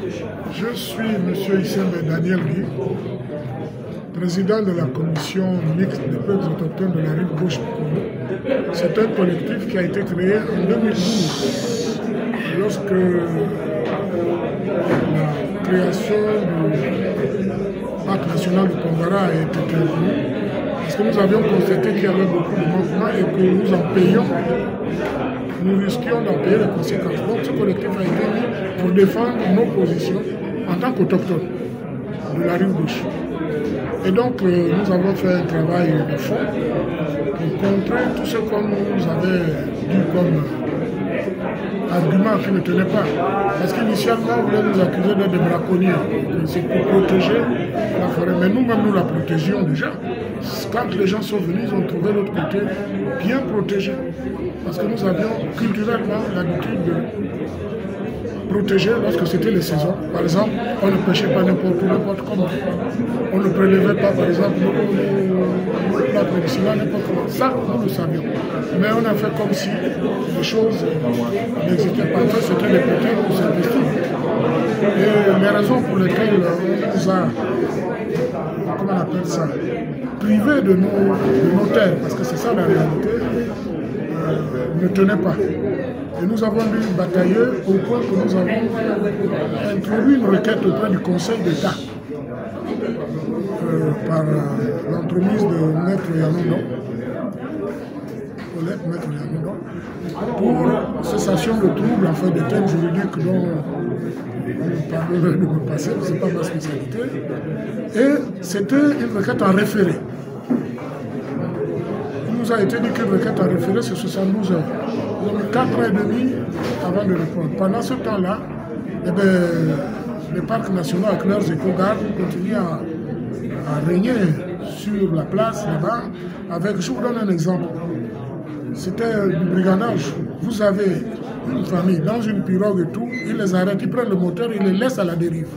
Je suis M. Issembe Daniel Guy, président de la commission mixte des peuples autochtones de la rive gauche du Congo. C'est un collectif qui a été créé en 2012, lorsque la création du parc national du Pongara a été prévue, parce que nous avions constaté qu'il y avait beaucoup de manquements et que nous en payons. Nous risquions d'en payer les conséquences. Donc ce collectif a été mis pour défendre nos positions en tant qu'autochtones de la rive gauche. Et donc nous avons fait un travail de fond pour contrer tout ce qu'on nous avait dit comme argument qui ne tenait pas. Parce qu'initialement, on voulait nous accuser d'être des braconniers. C'est pour protéger la forêt. Mais nous-mêmes, nous la protégions déjà. Quand les gens sont venus, ils ont trouvé l'autre côté bien protégé. Parce que nous avions culturellement l'habitude de protéger lorsque c'était les saisons. Par exemple, on ne pêchait pas n'importe comment. On ne prélevait pas, par exemple, nos plats médicinaux, n'importe comment. Ça, nous le savions. Mais on a fait comme si les choses n'existaient pas. En fait, c'était les côtés pour s'investir. Et les raisons pour lesquelles on nous a, comment on appelle ça, privés de nos terres, parce que c'est ça la réalité, ne tenait pas. Et nous avons dû batailler au point que nous avons introduit une requête auprès du Conseil d'État par l'entremise de Maître Yanondo, pour cessation de troubles en fait de thèmes juridiques dont on parlerait de me passer, ce n'est pas ma spécialité. Et c'était une requête en référé. Il nous a été dit qu'une requête en référé, c'est 72 heures. Nous avons 4 heures et demie avant de répondre. Pendant ce temps-là, les parcs nationaux avec leurs éco-gardes continuent à régner sur la place là-bas. Je vous donne un exemple. C'était du brigandage. Vous avez une famille dans une pirogue et tout, ils les arrêtent, ils prennent le moteur, ils les laissent à la dérive.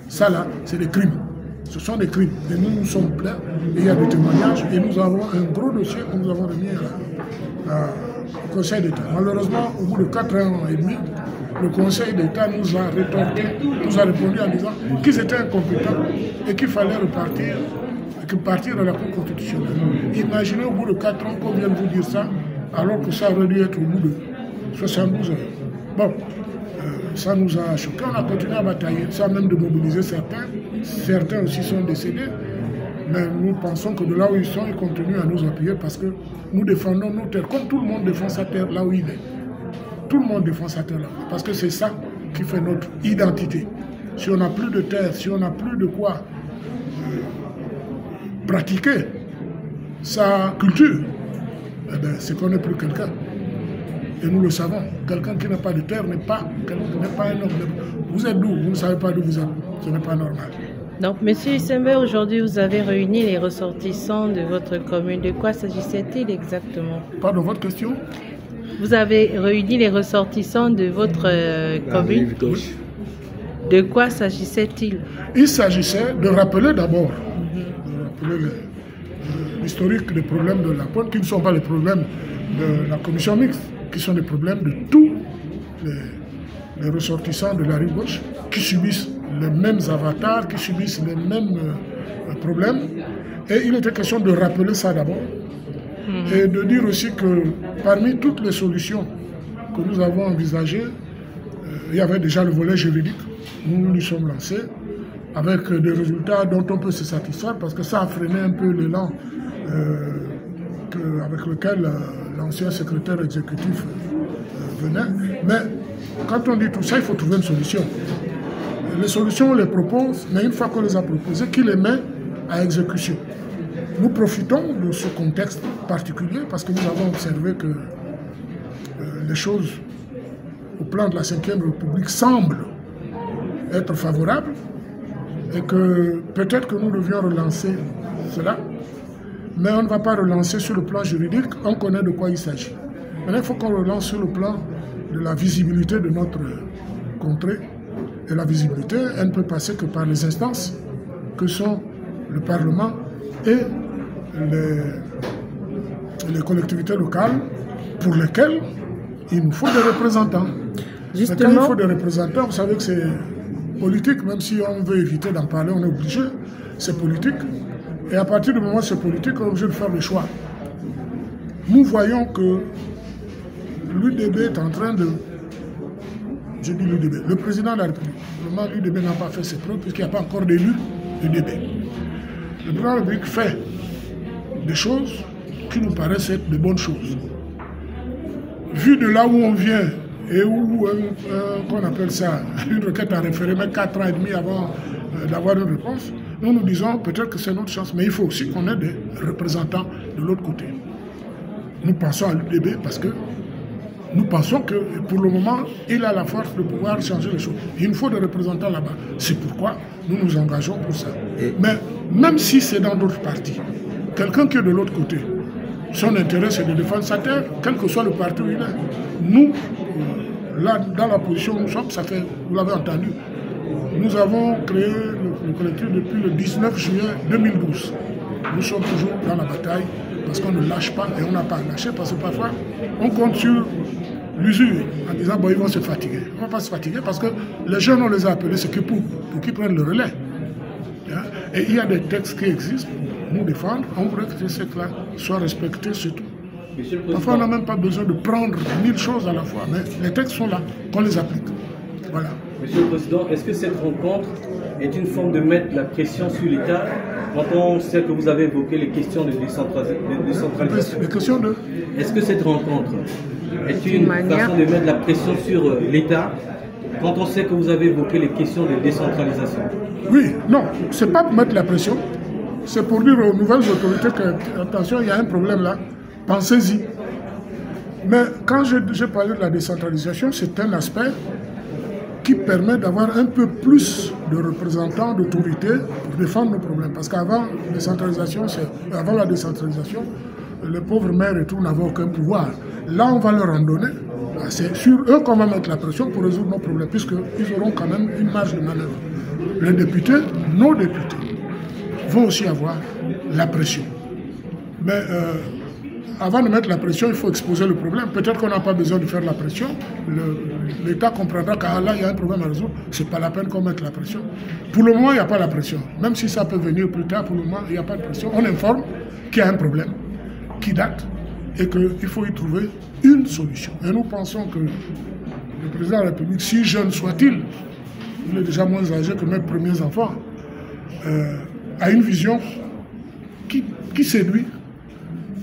Ça là, c'est des crimes. Ce sont des crimes. Et nous sommes pleins, et il y a des témoignages, et nous avons un gros dossier que nous avons remis au Conseil d'État. Malheureusement, au bout de 4 ans et demi, le Conseil d'État nous a rétorqué, nous a répondu en disant qu'ils étaient incompétents et qu'il fallait partir de la Cour constitutionnelle. Imaginez au bout de 4 ans qu'on vienne vous dire ça, alors que ça aurait dû être au bout de 72 heures. Bon, ça nous a choqués, on a continué à batailler, ça même de mobiliser certains. Certains aussi sont décédés, mais nous pensons que de là où ils sont, ils continuent à nous appuyer parce que nous défendons nos terres, comme tout le monde défend sa terre là où il est. Tout le monde défend sa terre là, parce que c'est ça qui fait notre identité. Si on n'a plus de terre, si on n'a plus de quoi pratiquer sa culture, eh bien, c'est qu'on n'est plus quelqu'un. Et nous le savons. Quelqu'un qui n'a pas de terre n'est pas un homme. Vous êtes d'où? Vous ne savez pas d'où vous êtes. Ce n'est pas normal. Donc, M. Issembe, aujourd'hui, vous avez réuni les ressortissants de votre commune. De quoi s'agissait-il exactement? Pardon, votre question? Vous avez réuni les ressortissants de votre commune. De quoi s'agissait-il? Il s'agissait de rappeler d'abord l'historique des problèmes de la pointe, qui ne sont pas les problèmes de la commission mixte, qui sont les problèmes de tous les ressortissants de la rive gauche, qui subissent les mêmes avatars, qui subissent les mêmes problèmes. Et il était question de rappeler ça d'abord, et de dire aussi que parmi toutes les solutions que nous avons envisagées, il y avait déjà le volet juridique. Nous nous sommes lancés avec des résultats dont on peut se satisfaire, parce que ça a freiné un peu l'élan avec lequel l'ancien secrétaire exécutif venait. Mais quand on dit tout ça, il faut trouver une solution. Les solutions, on les propose, mais une fois qu'on les a proposées, qui les met à exécution. Nous profitons de ce contexte particulier parce que nous avons observé que les choses au plan de la Ve République semblent être favorables et que peut-être que nous devions relancer cela, mais on ne va pas relancer sur le plan juridique, on connaît de quoi il s'agit. Maintenant, il faut qu'on relance sur le plan de la visibilité de notre contrée. Et la visibilité, elle ne peut passer que par les instances que sont le Parlement et les collectivités locales pour lesquelles il nous faut des représentants. Justement, mais quand il faut des représentants, vous savez que politique, même si on veut éviter d'en parler, on est obligé, c'est politique. Et à partir du moment où c'est politique, on est obligé de faire le choix. Nous voyons que l'UDB est en train de... Je dis l'UDB, le président de la République. Normalement, l'UDB n'a pas fait ses preuves puisqu'il n'y a pas encore d'élu UDB. Le président de la République fait des choses qui nous paraissent être de bonnes choses. Vu de là où on vient et où, qu'on appelle ça, une requête à référé, mais 4 ans et demi avant d'avoir une réponse, nous nous disons peut-être que c'est notre chance, mais il faut aussi qu'on ait des représentants de l'autre côté. Nous pensons à l'UDB parce que nous pensons que pour le moment, il a la force de pouvoir changer les choses. Il nous faut des représentants là-bas. C'est pourquoi nous nous engageons pour ça. Mais même si c'est dans d'autres partis, quelqu'un qui est de l'autre côté, son intérêt c'est de défendre sa terre, quel que soit le parti où il est. Nous, là, dans la position où nous sommes, ça fait, vous l'avez entendu, nous avons créé le collectif depuis le 19 juillet 2012. Nous sommes toujours dans la bataille parce qu'on ne lâche pas et on n'a pas à lâcher parce que parfois on compte sur l'usure en disant bon, ils vont se fatiguer. On ne va pas se fatiguer parce que les jeunes, on les a appelés, c'est que pour qu'ils prennent le relais. Et il y a des textes qui existent pour nous défendre. On voudrait que ces textes-là soient respectés surtout. Parfois, on n'a même pas besoin de prendre 1000 choses à la fois, mais les textes sont là, qu'on les applique. Voilà. Monsieur le Président, est-ce que cette rencontre est une forme de mettre la pression sur l'État quand on sait que vous avez évoqué les questions de décentralisation? Les questions de... Est-ce que cette rencontre est une façon de mettre la pression sur l'État quand on sait que vous avez évoqué les questions de décentralisation? Oui, non, c'est pas pour mettre la pression, c'est pour dire aux nouvelles autorités que, attention, il y a un problème là, pensez-y. Mais quand j'ai parlé de la décentralisation, c'est un aspect qui permet d'avoir un peu plus de représentants, d'autorités pour défendre nos problèmes. Parce qu'avant la décentralisation, les pauvres maires et tout n'avaient aucun pouvoir. Là, on va leur en donner. C'est sur eux qu'on va mettre la pression pour résoudre nos problèmes, puisqu'ils auront quand même une marge de manœuvre. Les députés, nos députés, vont aussi avoir la pression. Mais avant de mettre la pression, il faut exposer le problème. Peut-être qu'on n'a pas besoin de faire la pression. L'État comprendra que là, il y a un problème à résoudre. Ce n'est pas la peine qu'on mette la pression. Pour le moment, il n'y a pas la pression. Même si ça peut venir plus tard, pour le moment, il n'y a pas de pression. On informe qu'il y a un problème qui date et qu'il faut y trouver une solution. Et nous pensons que le président de la République, si jeune soit-il, il est déjà moins âgé que mes premiers enfants, a une vision qui séduit,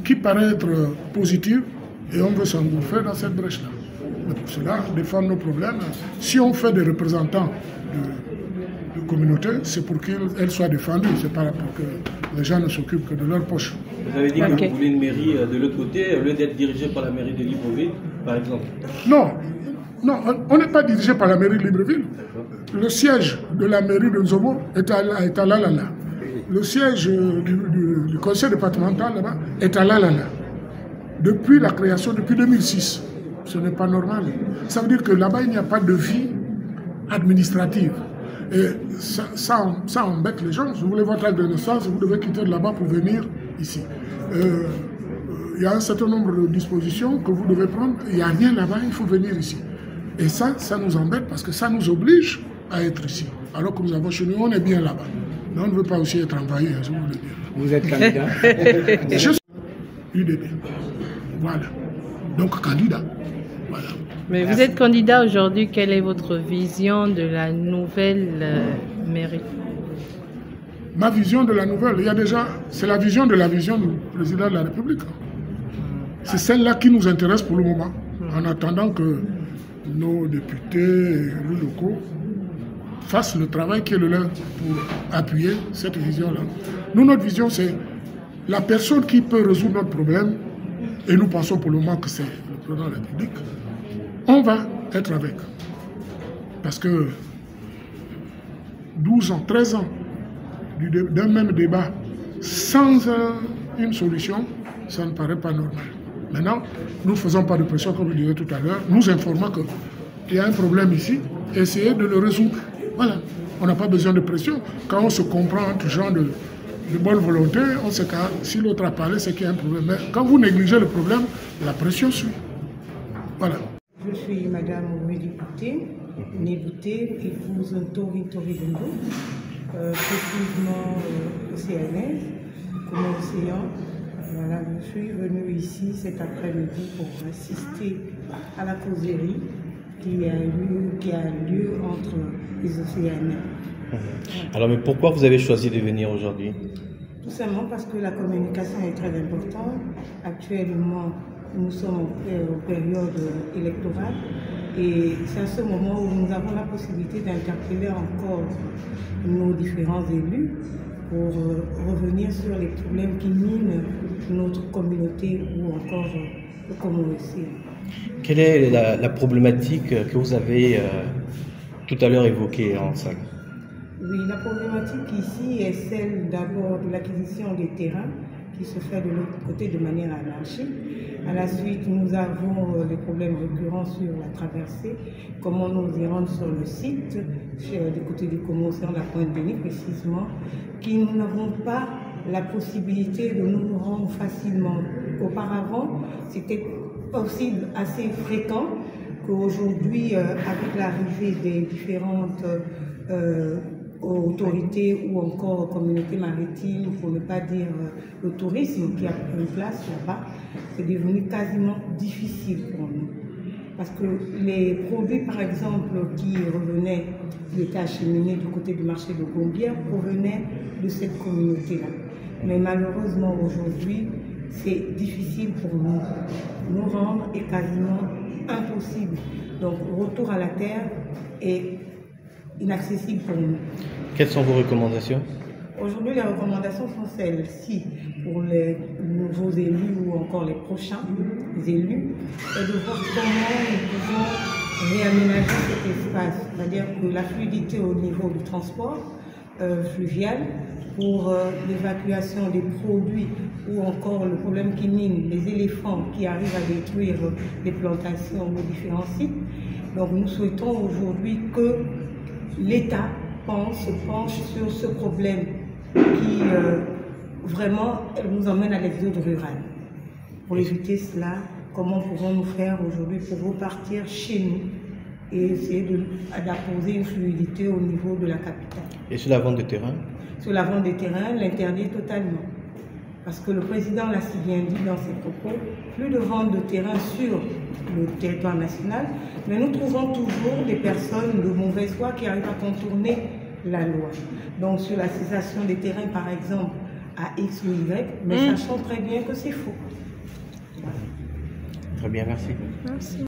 qui paraît être positive, et on veut s'engouffrer dans cette brèche-là. Mais pour cela, défendre nos problèmes, si on fait des représentants de communautés, c'est pour qu'elles soient défendues, c'est pas pour que les gens ne s'occupent que de leur poche. Vous avez dit que vous voulez une mairie de l'autre côté, au lieu d'être dirigée par la mairie de Libreville, par exemple? Non, non, on n'est pas dirigé par la mairie de Libreville. Le siège de la mairie de Nzomo est à Lalala. Le siège du conseil départemental là-bas est à Lalala. Depuis la création, depuis 2006. Ce n'est pas normal. Ça veut dire que là-bas, il n'y a pas de vie administrative. Et ça embête les gens. Si vous voulez votre acte de naissance, vous devez quitter de là-bas pour venir ici. Il y a un certain nombre de dispositions que vous devez prendre. Il n'y a rien là-bas, il faut venir ici. Et ça nous embête parce que ça nous oblige à être ici. Alors que nous avons chez nous, on est bien là-bas. Mais on ne veut pas aussi être envahi, je vous le dis. Vous êtes candidat? Je suis UDB. Voilà. Donc candidat. Voilà. Mais vous êtes candidat aujourd'hui, quelle est votre vision de la nouvelle mairie? Ma vision de la nouvelle, il y a déjà, c'est la vision du président de la République. C'est celle-là qui nous intéresse pour le moment, en attendant que nos députés et les locaux fassent le travail qui est le leur pour appuyer cette vision-là. Nous, notre vision, c'est la personne qui peut résoudre notre problème, et nous pensons pour le moment que c'est le président de la République, on va être avec. Parce que 12 ans, 13 ans d'un même débat sans une solution, ça ne paraît pas normal. Maintenant, nous ne faisons pas de pression, comme je disais tout à l'heure, nous informons qu'il y a un problème ici, essayez de le résoudre. Voilà, on n'a pas besoin de pression. Quand on se comprend entre gens de bonne volonté, on sait que si l'autre a parlé, c'est qu'il y a un problème. Mais quand vous négligez le problème, la pression suit. Voilà. Je suis Madame Mélipouté. Nebouté, épouse Tori Dondo, précisément océanaise, comme océan. Voilà, je suis venue ici cet après-midi pour assister à la causerie qui a lieu entre les océaniens. Alors, mais pourquoi vous avez choisi de venir aujourd'hui? Tout simplement parce que la communication est très importante. Actuellement, nous sommes en période électorale et c'est à ce moment où nous avons la possibilité d'interpeller encore nos différents élus pour revenir sur les problèmes qui minent notre communauté ou encore le Comores. Quelle est la problématique que vous avez tout à l'heure évoquée en salle? Oui, la problématique ici est celle d'abord de l'acquisition des terrains qui se fait de l'autre côté de manière anarchique. À la suite, nous avons des problèmes récurrents sur la traversée, comment nous y rendre sur le site, du côté du Comores, la Pointe-Béni précisément, qui nous n'avons pas la possibilité de nous rendre facilement. Auparavant, c'était possible assez fréquent qu'aujourd'hui, avec l'arrivée des différentes autorités ou encore communautés maritimes, pour ne pas dire le tourisme qui a pris place là-bas, c'est devenu quasiment difficile pour nous. Parce que les produits, par exemple, qui revenaient, qui étaient acheminés du côté du marché de Gombière, provenaient de cette communauté-là. Mais malheureusement, aujourd'hui, c'est difficile pour nous. Nous rendre est quasiment impossible. Donc, retour à la terre est inaccessible pour nous. Quelles sont vos recommandations? Aujourd'hui, les recommandations sont celles-ci pour les nouveaux élus ou encore les prochains élus, et de voir comment nous pouvons réaménager cet espace, c'est-à-dire que la fluidité au niveau du transport fluvial, pour l'évacuation des produits ou encore le problème qui mine les éléphants qui arrivent à détruire les plantations aux différents sites. Donc nous souhaitons aujourd'hui que l'État se penche sur ce problème qui vraiment nous emmène à l'exode rural. Pour éviter cela, comment pouvons-nous faire aujourd'hui pour repartir chez nous et essayer d'apposer une fluidité au niveau de la capitale. Et sur la vente de terrain? Sur la vente des terrains, l'interdire totalement. Parce que le président l'a si bien dit dans ses propos, plus de vente de terrain sur le territoire national, mais nous trouvons toujours des personnes de mauvaise foi qui arrivent à contourner la loi. Donc sur la cessation des terrains, par exemple, à X ou Y, mais sachant très bien que c'est faux. Voilà. Très bien, merci. Merci.